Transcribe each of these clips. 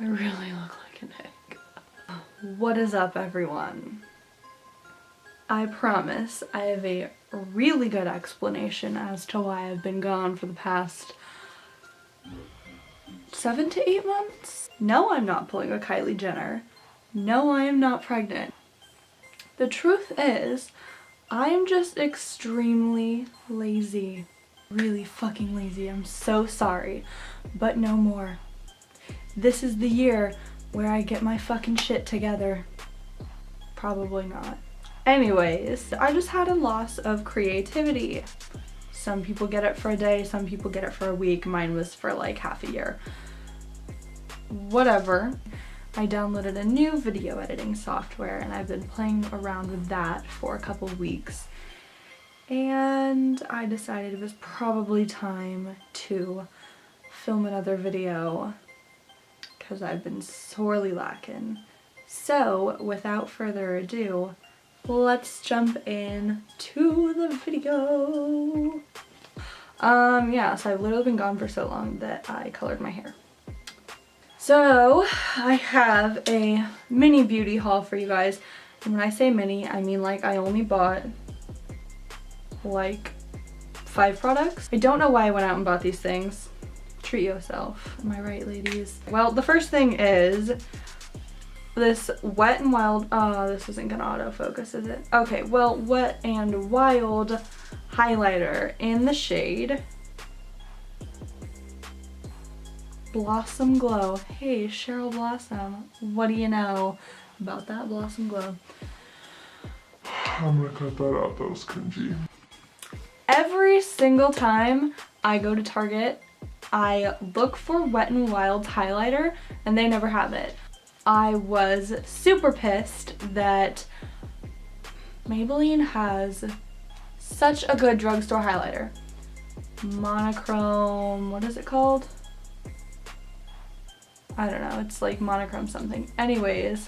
I really look like an egg. What is up, everyone? I promise I have a really good explanation as to why I've been gone for the past 7 to 8 months. No, I'm not pulling a Kylie Jenner. No, I am not pregnant. The truth is, I am just extremely lazy. Really fucking lazy. I'm so sorry, but no more. This is the year where I get my fucking shit together. Probably not. Anyways, I just had a loss of creativity. Some people get it for a day, some people get it for a week. Mine was for like half a year. Whatever. I downloaded a new video editing software and I've been playing around with that for a couple weeks. And I decided it was probably time to film another video because I've been sorely lacking. So without further ado, let's jump in to the video. Yeah, so I've literally been gone for so long that I colored my hair. So I have a mini beauty haul for you guys. And when I say mini, I mean like I only bought like 5 products. I don't know why I went out and bought these things. Treat yourself. Am I right, ladies? Well, the first thing is this Wet n Wild, this isn't gonna autofocus, is it? Okay, well, Wet n Wild highlighter in the shade Blossom Glow. Hey, Cheryl Blossom, what do you know about that Blossom Glow? I'm gonna cut that out, that was cringy. Every single time I go to Target, I look for Wet n Wild highlighter and they never have it. I was super pissed that Maybelline has such a good drugstore highlighter. Monochrome, what is it called? I don't know, it's like monochrome something. Anyways,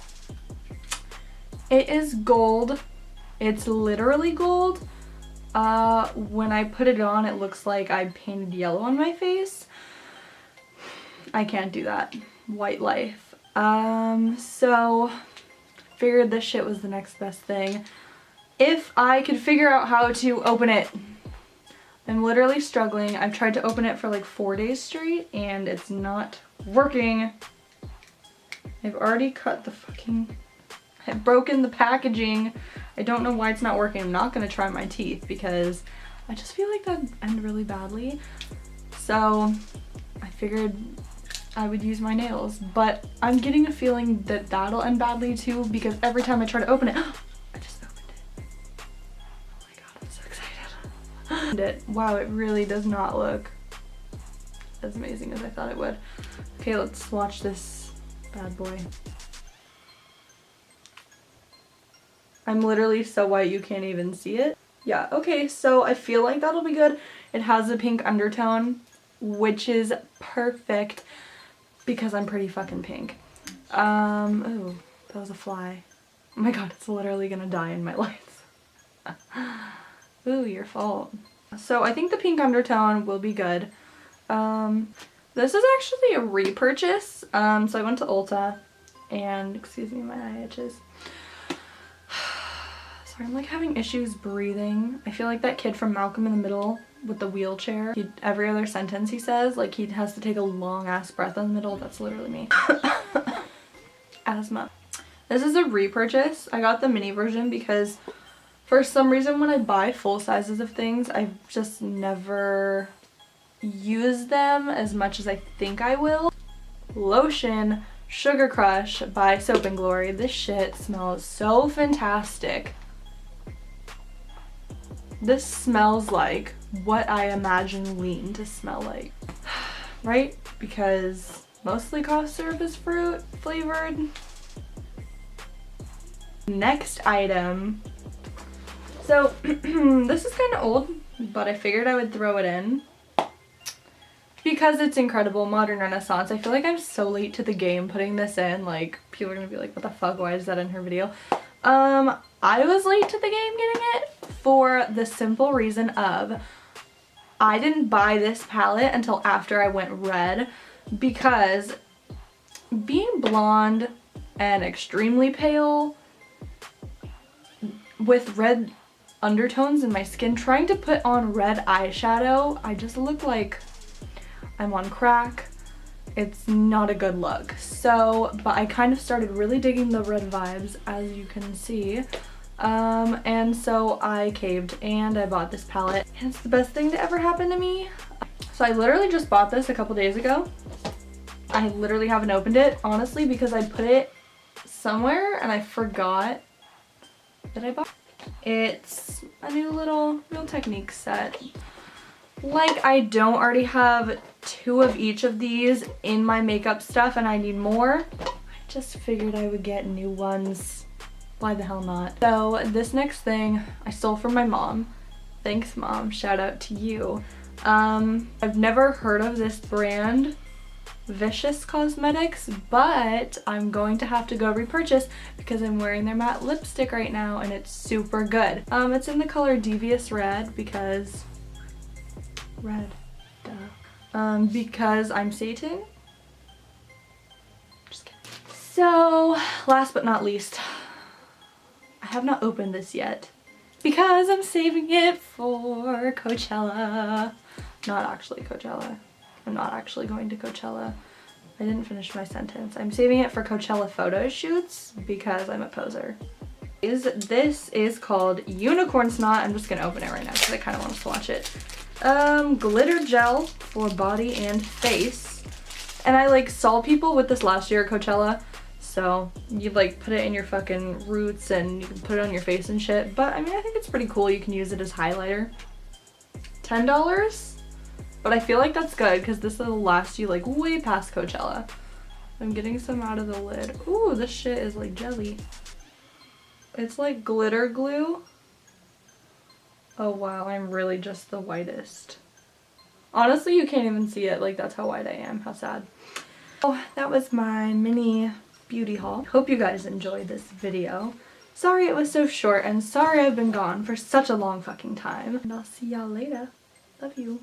it is gold. It's literally gold. When I put it on, it looks like I painted yellow on my face. I can't do that. White life. So figured this shit was the next best thing. If I could figure out how to open it. I'm literally struggling. I've tried to open it for like 4 days straight and it's not working. I've already cut the fucking... I've broken the packaging. I don't know why it's not working. I'm not gonna try my teeth because I just feel like that end really badly. So I figured I would use my nails, but I'm getting a feeling that that'll end badly too because every time I try to open it, I just opened it. Oh my god, I'm so excited. Wow, it really does not look as amazing as I thought it would. Okay, let's watch this bad boy. I'm literally so white you can't even see it. Yeah, okay, so I feel like that'll be good. It has a pink undertone, which is perfect because I'm pretty fucking pink. Oh, that was a fly. Oh my god, it's literally gonna die in my lights. Ooh, your fault. So I think the pink undertone will be good. This is actually a repurchase. So I went to Ulta and, excuse me, my eye itches. Sorry, I'm like having issues breathing. I feel like that kid from Malcolm in the Middle with the wheelchair. Every other sentence he says, like he has to take a long ass breath in the middle. That's literally me. Asthma. This is a repurchase. I got the mini version because for some reason when I buy full sizes of things, I've just never used them as much as I think I will. Lotion Sugar Crush by Soap & Glory. This shit smells so fantastic. This smells like what I imagine lean to smell like, right? Because mostly cough syrup is fruit flavored. Next item. So this is kind of old, but I figured I would throw it in because it's incredible. Modern Renaissance. I feel like I'm so late to the game putting this in. Like, people are gonna be like, what the fuck, why is that in her video? I was late to the game getting it for the simple reason of I didn't buy this palette until after I went red because being blonde and extremely pale with red undertones in my skin, trying to put on red eyeshadow, I just look like I'm on crack. It's not a good look. So, but I kind of started really digging the red vibes, as you can see. And so I caved and I bought this palette. And it's the best thing to ever happen to me. So I literally just bought this a couple days ago. I literally haven't opened it, honestly, because I put it somewhere and I forgot that I bought it. It's a new little Real Techniques set. Like, I don't already have 2 of each of these in my makeup stuff and I need more. I just figured I would get new ones. Why the hell not? So this next thing I stole from my mom. Thanks, Mom. Shout out to you. I've never heard of this brand, Vicious Cosmetics, but I'm going to have to go repurchase because I'm wearing their matte lipstick right now and it's super good. It's in the color Devious Red because because I'm Satan. Just kidding. So last but not least, I have not opened this yet because I'm saving it for Coachella. Not actually Coachella. I'm not actually going to Coachella. I didn't finish my sentence. I'm saving it for Coachella photo shoots because I'm a poser. This is called Unicorn Snot. I'm just gonna open it right now because I kind of want to swatch it. Glitter gel for body and face. And I like saw people with this last year at Coachella. So you like put it in your fucking roots and you can put it on your face and shit. But I mean, I think it's pretty cool. You can use it as highlighter. $10? But I feel like that's good because this will last you like way past Coachella. I'm getting some out of the lid. Ooh, this shit is like jelly. It's like glitter glue. Oh wow, I'm really just the whitest. Honestly, you can't even see it. Like, that's how white I am. How sad. Oh, that was my mini beauty haul. Hope you guys enjoyed this video. Sorry it was so short and sorry I've been gone for such a long fucking time. And I'll see y'all later. Love you.